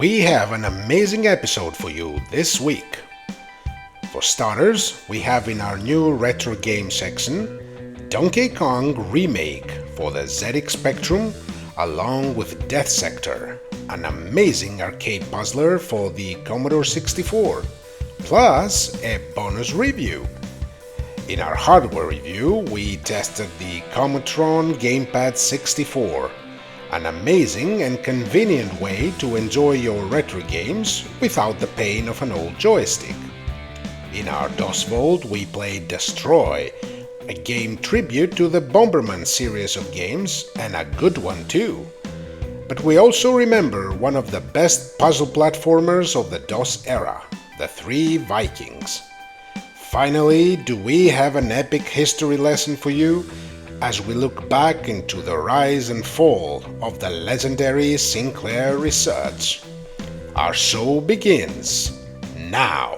We have an amazing episode for you this week. For starters, we have in our new retro game section Donkey Kong Remake for the ZX Spectrum along with Death Sector, an amazing arcade puzzler for the Commodore 64, plus a bonus review. In our hardware review, we tested the Commodore Gamepad64, an amazing and convenient way to enjoy your retro games without the pain of an old joystick. In our DOS Vault, we played Dstroy, a game tribute to the Bomberman series of games, and a good one too. But we also remember one of the best puzzle platformers of the DOS era, the Three Vikings. Finally, do we have an epic history lesson for you as we look back into the rise and fall of the legendary Sinclair Research. Our show begins now.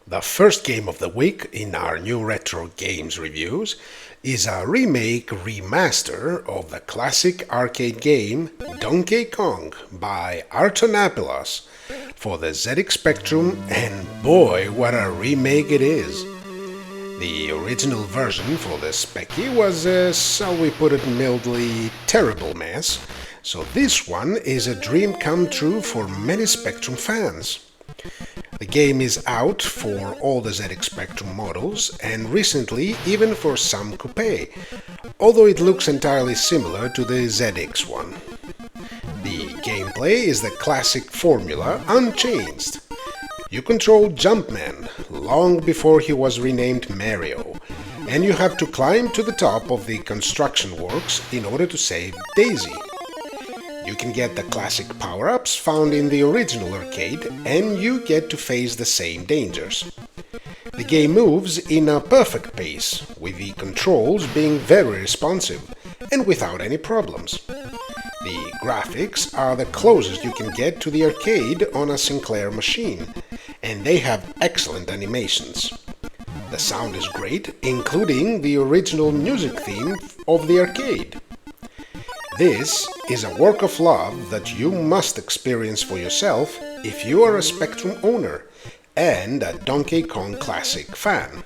The first game of the week in our new retro games reviews is a remake remaster of the classic arcade game Donkey Kong by Artonapilos for the ZX Spectrum, and boy, what a remake it is! The original version for the Specky was shall we put it mildly, terrible mess, so this one is a dream come true for many Spectrum fans. The game is out for all the ZX Spectrum models and recently even for some coupe, although it looks entirely similar to the ZX one. The gameplay is the classic formula unchanged. You control Jumpman long before he was renamed Mario, and you have to climb to the top of the construction works in order to save Daisy. You can get the classic power-ups found in the original arcade, and you get to face the same dangers. The game moves in a perfect pace, with the controls being very responsive and without any problems. The graphics are the closest you can get to the arcade on a Sinclair machine, and they have excellent animations. The sound is great, including the original music theme of the arcade. This is a work of love that you must experience for yourself if you are a Spectrum owner and a Donkey Kong Classic fan.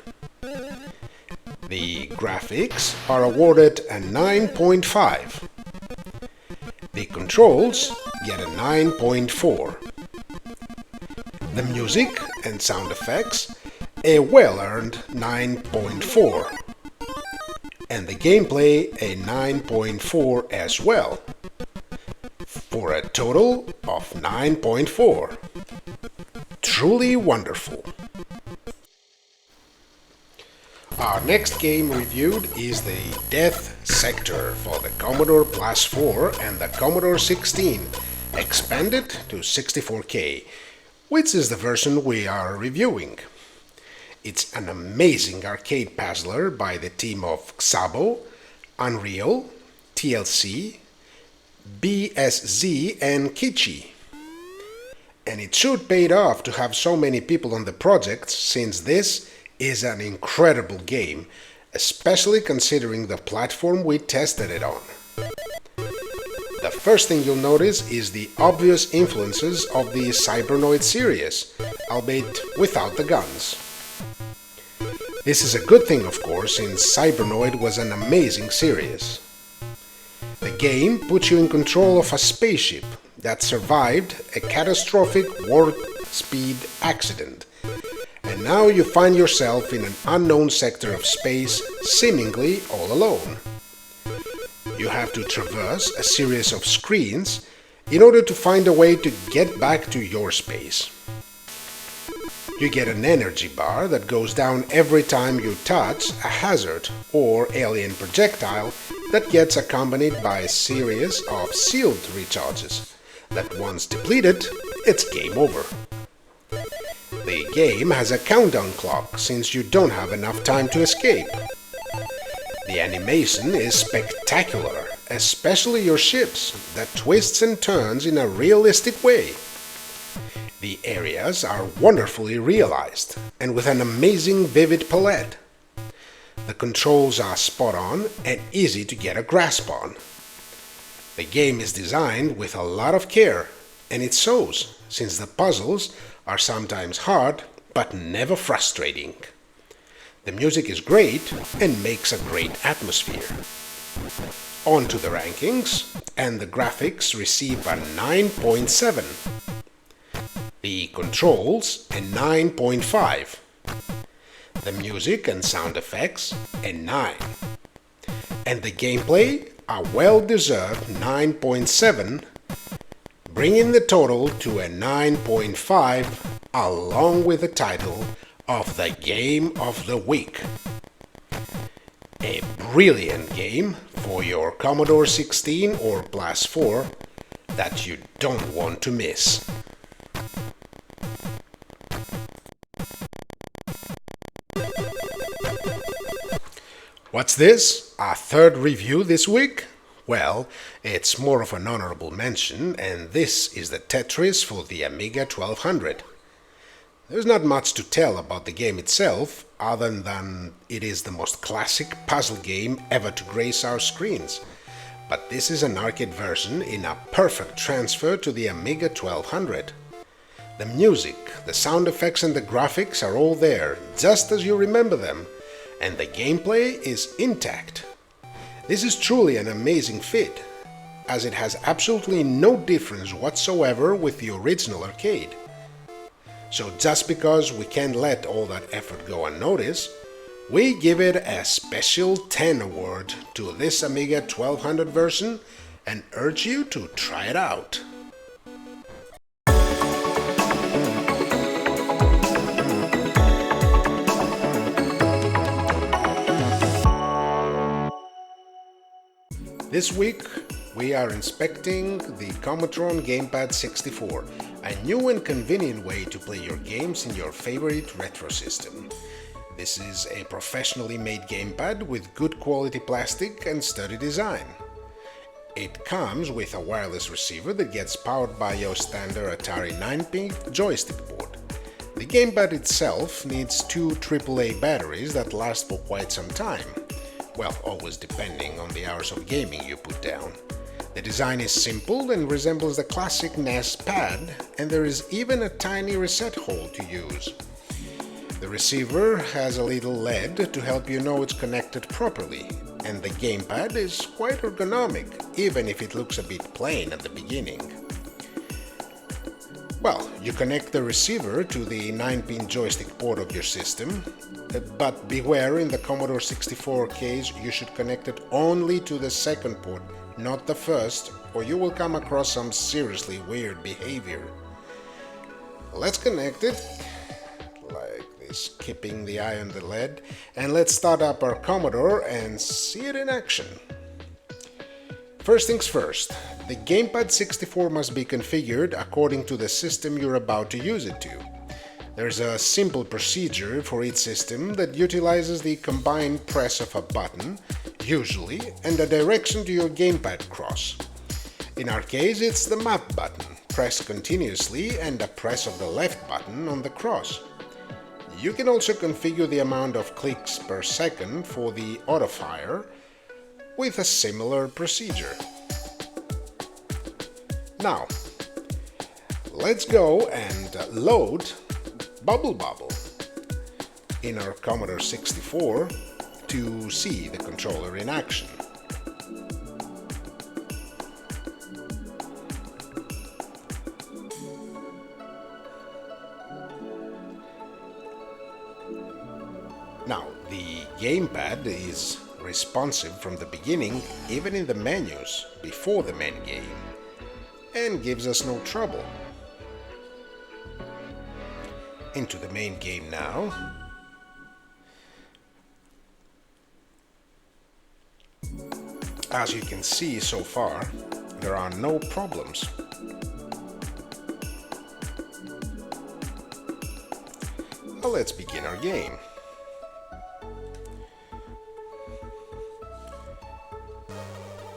The graphics are awarded a 9.5. The controls get a 9.4. The music and sound effects a well-earned 9.4. And the gameplay a 9.4 as well, for a total of 9.4. Truly wonderful. Our next game reviewed is the Death Sector for the Commodore Plus 4 and the Commodore 16, expanded to 64K, which is the version we are reviewing. It's an amazing arcade puzzler by the team of Xabo, Unreal, TLC, BSZ and Kichi. And it sure paid off to have so many people on the project, since this is an incredible game, especially considering the platform we tested it on. The first thing you'll notice is the obvious influences of the Cybernoid series, albeit without the guns. This is a good thing, of course, since Cybernoid was an amazing series. The game puts you in control of a spaceship that survived a catastrophic warp speed accident, and now you find yourself in an unknown sector of space, seemingly all alone. You have to traverse a series of screens in order to find a way to get back to your space. You get an energy bar that goes down every time you touch a hazard or alien projectile that gets accompanied by a series of shield recharges that once depleted, it's game over. The game has a countdown clock since you don't have enough time to escape. The animation is spectacular, especially your ships that twists and turns in a realistic way. The areas are wonderfully realized and with an amazing vivid palette. The controls are spot on and easy to get a grasp on. The game is designed with a lot of care, and it shows, since the puzzles are sometimes hard but never frustrating. The music is great and makes a great atmosphere. On to the rankings, and the graphics receive a 9.7. The controls a 9.5. The music and sound effects a 9. And the gameplay a well-deserved 9.7, bringing the total to a 9.5 along with the title of the Game of the Week. A brilliant game for your Commodore 16 or Plus 4 that you don't want to miss. What's this? Our third review this week? Well, it's more of an honorable mention, and this is the Tetris for the Amiga 1200. There's not much to tell about the game itself, other than it is the most classic puzzle game ever to grace our screens. But this is an arcade version in a perfect transfer to the Amiga 1200. The music, the sound effects and the graphics are all there, just as you remember them, and the gameplay is intact. This is truly an amazing fit, as it has absolutely no difference whatsoever with the original arcade. So just because we can't let all that effort go unnoticed, we give it a special 10 award to this Amiga 1200 version and urge you to try it out. This week, we are inspecting the Commodore Gamepad64, a new and convenient way to play your games in your favorite retro system. This is a professionally made gamepad with good quality plastic and sturdy design. It comes with a wireless receiver that gets powered by your standard Atari 9-pin joystick board. The gamepad itself needs two AAA batteries that last for quite some time. Well, always depending on the hours of gaming you put down. The design is simple and resembles the classic NES pad, and there is even a tiny reset hole to use. The receiver has a little LED to help you know it's connected properly, and the gamepad is quite ergonomic, even if it looks a bit plain at the beginning. Well, you connect the receiver to the 9-pin joystick port of your system, but beware, in the Commodore 64 case you should connect it only to the second port, not the first, or you will come across some seriously weird behavior. Let's connect it, like this, keeping the eye on the LED, and let's start up our Commodore and see it in action. First things first, the Gamepad 64 must be configured according to the system you're about to use it to. There's a simple procedure for each system that utilizes the combined press of a button, usually, and a direction to your gamepad cross. In our case, it's the map button, pressed continuously, and a press of the left button on the cross. You can also configure the amount of clicks per second for the autofire with a similar procedure. Now, let's go and load Bubble Bobble in our Commodore 64 to see the controller in action. Now, the gamepad is responsive from the beginning, even in the menus before the main game, and gives us no trouble. Into the main game now. As you can see so far, there are no problems. Well, let's begin our game.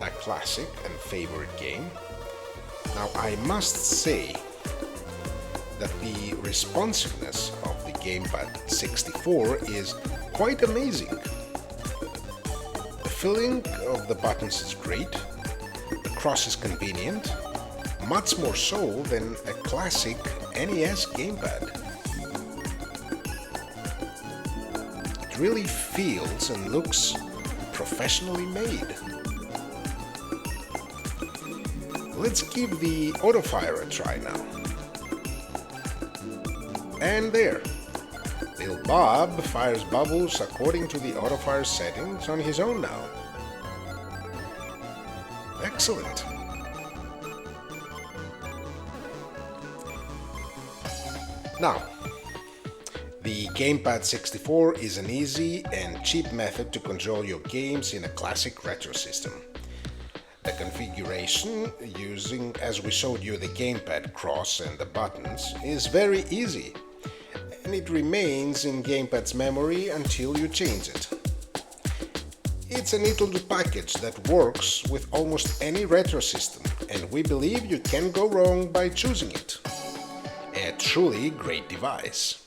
A classic and favorite game. Now, I must say, that the responsiveness of the Gamepad64 is quite amazing. The filling of the buttons is great, the cross is convenient, much more so than a classic NES gamepad. It really feels and looks professionally made. Let's give the autofire a try now. And there, little Bob fires bubbles according to the autofire settings on his own now. Excellent. Now, the Gamepad64 is an easy and cheap method to control your games in a classic retro system. The configuration, using, as we showed you, the gamepad cross and the buttons, is very easy, and it remains in Gamepad's memory until you change it. It's a neat little package that works with almost any retro system, and we believe you can't go wrong by choosing it. A truly great device.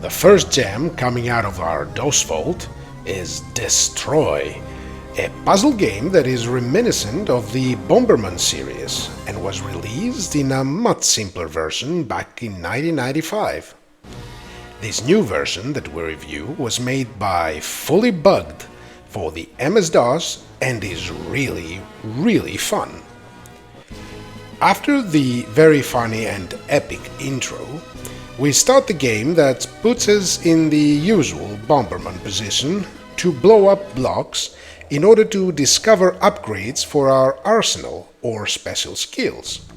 The first gem coming out of our DOS vault is Dstroy, a puzzle game that is reminiscent of the Bomberman series and was released in a much simpler version back in 1995. This new version that we review was made by Fully Bugged for the MS-DOS and is really fun. After the very funny and epic intro, we start the game that puts us in the usual Bomberman position to blow up blocks in order to discover upgrades for our arsenal or special skills.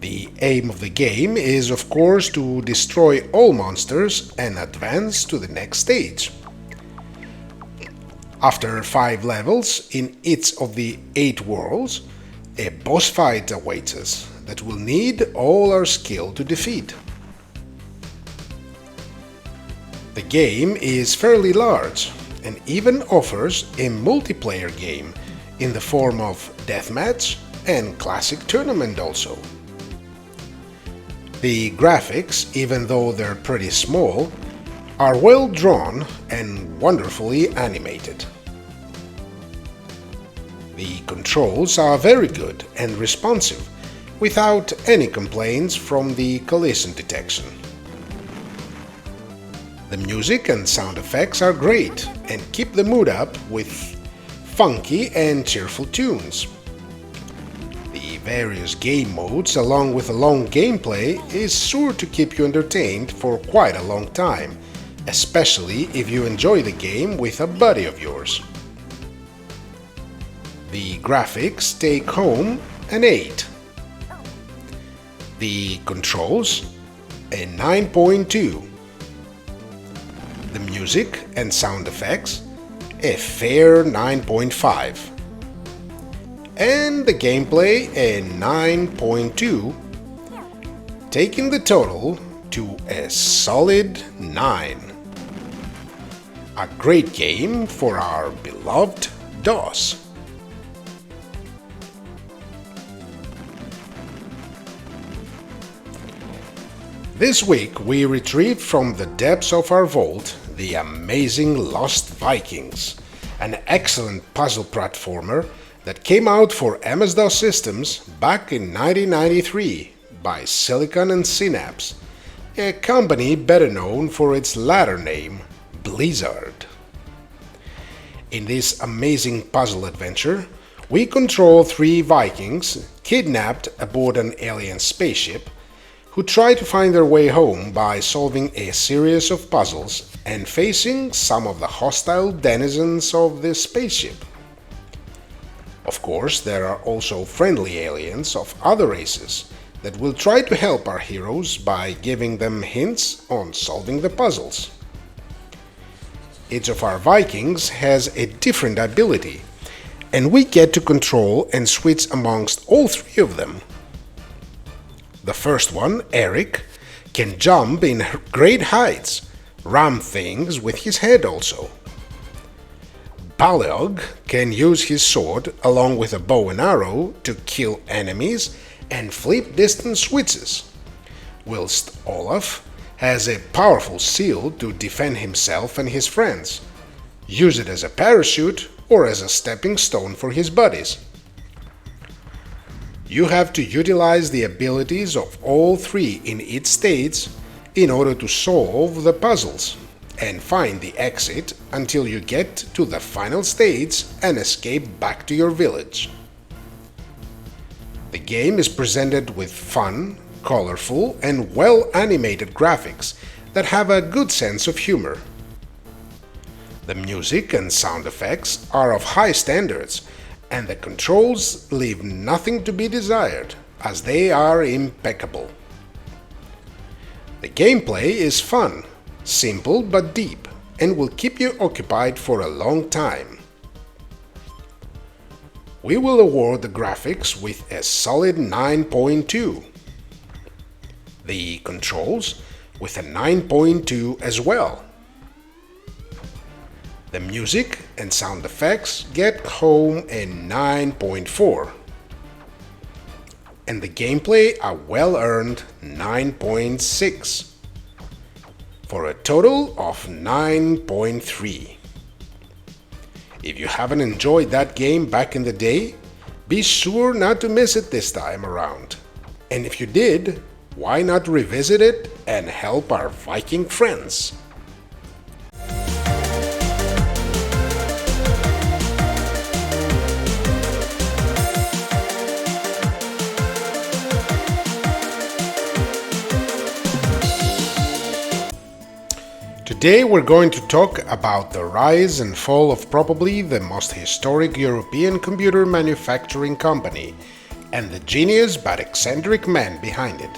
The aim of the game is, of course, to destroy all monsters and advance to the next stage. After 5 levels in each of the 8 worlds, a boss fight awaits us that will need all our skill to defeat. The game is fairly large and even offers a multiplayer game in the form of deathmatch and classic tournament also. The graphics, even though they're pretty small, are well drawn and wonderfully animated. The controls are very good and responsive, without any complaints from the collision detection. The music and sound effects are great and keep the mood up with funky and cheerful tunes. The various game modes, along with a long gameplay, is sure to keep you entertained for quite a long time, especially if you enjoy the game with a buddy of yours. The graphics take home an 8. The controls, a 9.2. The music and sound effects, a fair 9.5. And the gameplay, a 9.2, taking the total to a solid 9. A great game for our beloved DOS. This week we retrieved from the depths of our vault the amazing Lost Vikings, an excellent puzzle platformer that came out for MS-DOS systems back in 1993 by Silicon and Synapse, a company better known for its latter name, Blizzard. In this amazing puzzle adventure, we control 3 Vikings kidnapped aboard an alien spaceship who try to find their way home by solving a series of puzzles and facing some of the hostile denizens of the spaceship. Of course, there are also friendly aliens of other races that will try to help our heroes by giving them hints on solving the puzzles. Each of our Vikings has a different ability, and we get to control and switch amongst all 3 of them. The first one, Eric, can jump in great heights, ram things with his head also. Balog can use his sword along with a bow and arrow to kill enemies and flip distance switches, whilst Olaf has a powerful seal to defend himself and his friends, use it as a parachute or as a stepping stone for his buddies. You have to utilize the abilities of all three in each stage in order to solve the puzzles and find the exit until you get to the final stage and escape back to your village. The game is presented with fun, colorful and well-animated graphics that have a good sense of humor. The music and sound effects are of high standards, and the controls leave nothing to be desired, as they are impeccable. The gameplay is fun, simple but deep, and will keep you occupied for a long time. We will award the graphics with a solid 9.2. The controls with a 9.2 as well. The music and sound effects get home a 9.4. And the gameplay a well-earned 9.6. For a total of 9.3. If you haven't enjoyed that game back in the day, be sure not to miss it this time around. And if you did, why not revisit it and help our Viking friends? Today we're going to talk about the rise and fall of probably the most historic European computer manufacturing company and the genius but eccentric man behind it.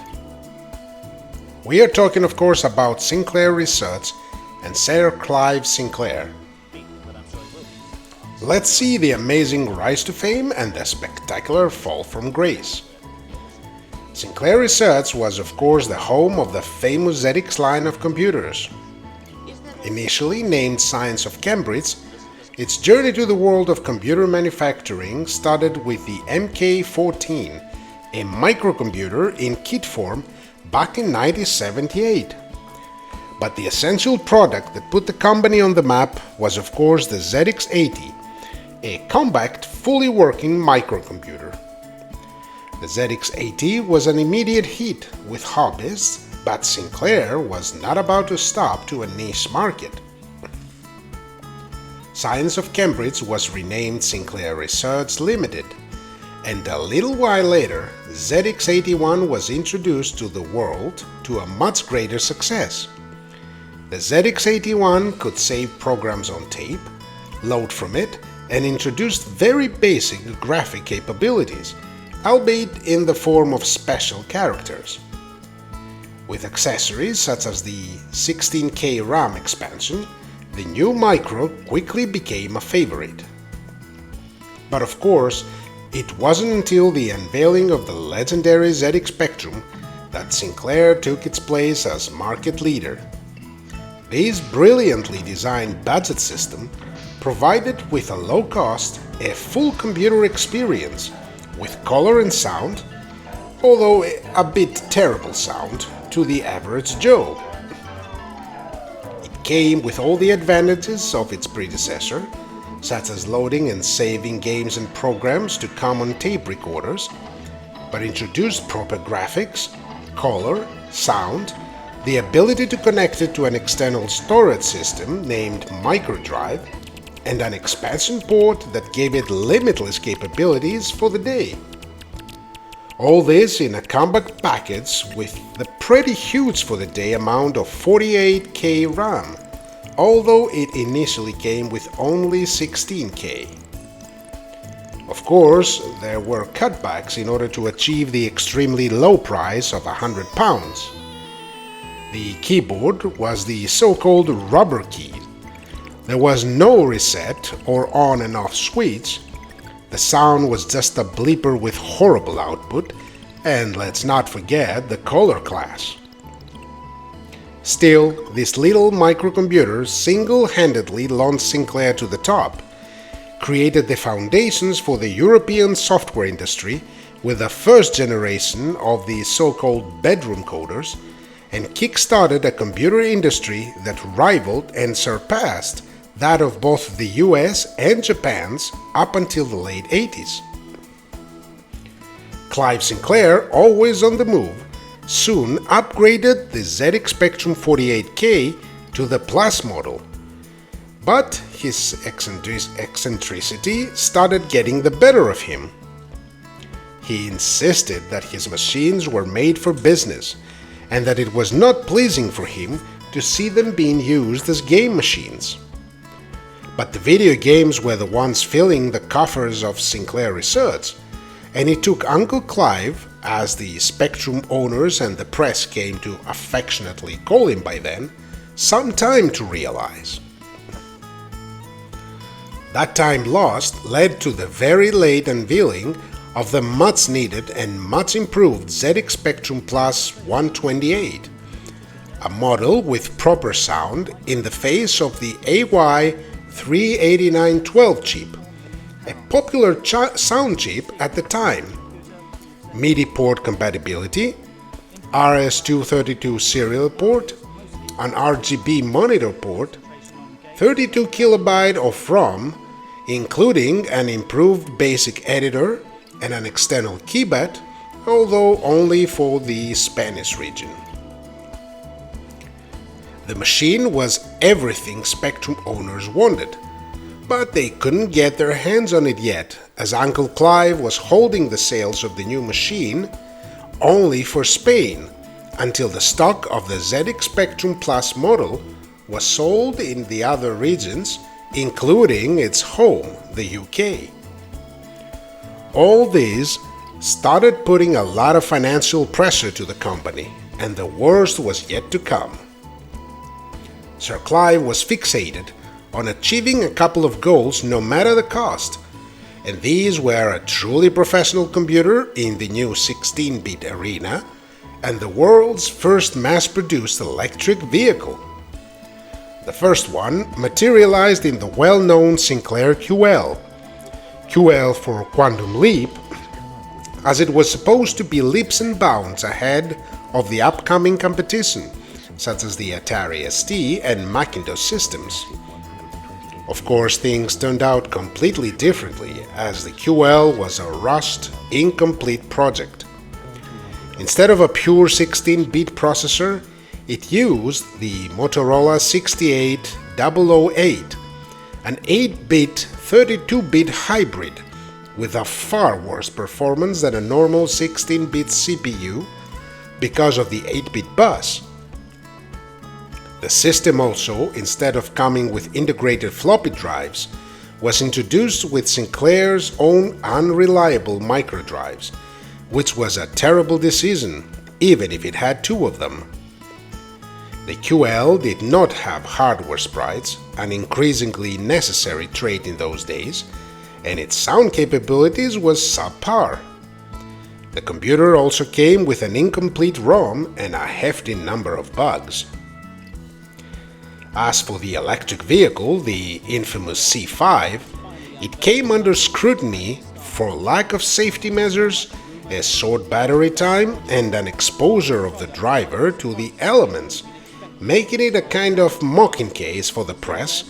We are talking of course about Sinclair Research and Sir Clive Sinclair. Let's see the amazing rise to fame and the spectacular fall from grace. Sinclair Research was of course the home of the famous ZX line of computers. Initially named Science of Cambridge, its journey to the world of computer manufacturing started with the MK14, a microcomputer in kit form back in 1978. But the essential product that put the company on the map was of course the ZX80, a compact, fully working microcomputer. The ZX80 was an immediate hit with hobbyists, but Sinclair was not about to stop to a niche market. Science of Cambridge was renamed Sinclair Research Limited, and a little while later, ZX81 was introduced to the world to a much greater success. The ZX81 could save programs on tape, load from it, and introduced very basic graphic capabilities, albeit in the form of special characters. With accessories such as the 16K RAM expansion, the new micro quickly became a favorite. But of course, it wasn't until the unveiling of the legendary ZX Spectrum that Sinclair took its place as market leader. This brilliantly designed budget system provided with a low cost, a full computer experience with color and sound, although a bit terrible sound to the average Joe. It came with all the advantages of its predecessor, such as loading and saving games and programs to common tape recorders, but introduced proper graphics, color, sound, the ability to connect it to an external storage system named microdrive, and an expansion port that gave it limitless capabilities for the day. All this in a compact package with the pretty huge for the day amount of 48K RAM, although it initially came with only 16K. Of course, there were cutbacks in order to achieve the extremely low price of £100. The keyboard was the so-called rubber key. There was no reset or on and off switch. The sound was just a bleeper with horrible output, And let's not forget the color class. Still, this little microcomputer single-handedly launched Sinclair to the top, created the foundations for the European software industry with the first generation of the so-called bedroom coders, and kick-started a computer industry that rivaled and surpassed that of both the US and Japan's up until the late 80s. Clive Sinclair, always on the move, soon upgraded the ZX Spectrum 48K to the Plus model. But his eccentricity started getting the better of him. He insisted that his machines were made for business, and that it was not pleasing for him to see them being used as game machines. But the video games were the ones filling the coffers of Sinclair Research, and it took Uncle Clive, as the Spectrum owners and the press came to affectionately call him by then, some time to realize. That time lost led to the very late unveiling of the much needed and much improved ZX Spectrum Plus 128, a model with proper sound in the face of the AY38912 chip, a popular sound chip at the time, MIDI port compatibility, RS-232 serial port, an RGB monitor port, 32 KB of ROM, including an improved basic editor and an external keypad, although only for the Spanish region. The machine was everything Spectrum owners wanted, but they couldn't get their hands on it yet, as Uncle Clive was holding the sales of the new machine only for Spain, until the stock of the ZX Spectrum Plus model was sold in the other regions, including its home, the UK. All this started putting a lot of financial pressure to the company, and the worst was yet to come. Sir Clive was fixated on achieving a couple of goals no matter the cost, and these were a truly professional computer in the new 16-bit arena and the world's first mass-produced electric vehicle. The first one materialized in the well-known Sinclair QL for Quantum Leap, as it was supposed to be leaps and bounds ahead of the upcoming competition, such as the Atari ST and Macintosh systems. Of course, things turned out completely differently, as the QL was a rushed, incomplete project. Instead of a pure 16-bit processor, it used the Motorola 68008, an 8-bit, 32-bit hybrid with a far worse performance than a normal 16-bit CPU because of the 8-bit bus. The system also, instead of coming with integrated floppy drives, was introduced with Sinclair's own unreliable microdrives, which was a terrible decision, even if it had two of them. The QL did not have hardware sprites, an increasingly necessary trait in those days, and its sound capabilities was subpar. The computer also came with an incomplete ROM and a hefty number of bugs. As for the electric vehicle, the infamous C5, it came under scrutiny for lack of safety measures, a short battery time, and an exposure of the driver to the elements, making it a kind of mocking case for the press,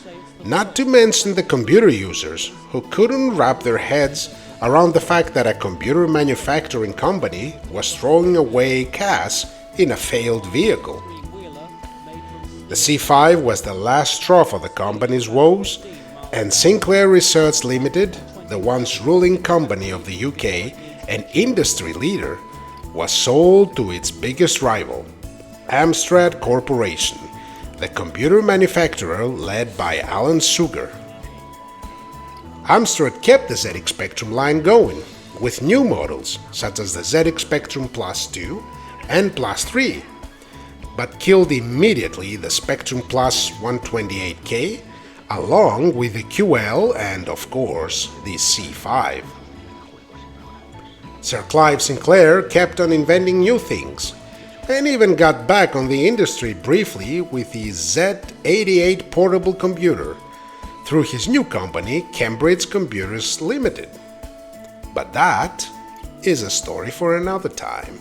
not to mention the computer users, who couldn't wrap their heads around the fact that a computer manufacturing company was throwing away cash in a failed vehicle. The C5 was the last straw for the company's woes, and Sinclair Research Limited, the once ruling company of the UK and industry leader, was sold to its biggest rival, Amstrad Corporation, the computer manufacturer led by Alan Sugar. Amstrad kept the ZX Spectrum line going, with new models such as the ZX Spectrum Plus 2 and Plus 3, but killed immediately the Spectrum Plus 128K, along with the QL and, of course, the C5. Sir Clive Sinclair kept on inventing new things, and even got back on the industry briefly with his Z88 portable computer through his new company, Cambridge Computers Limited. But that is a story for another time.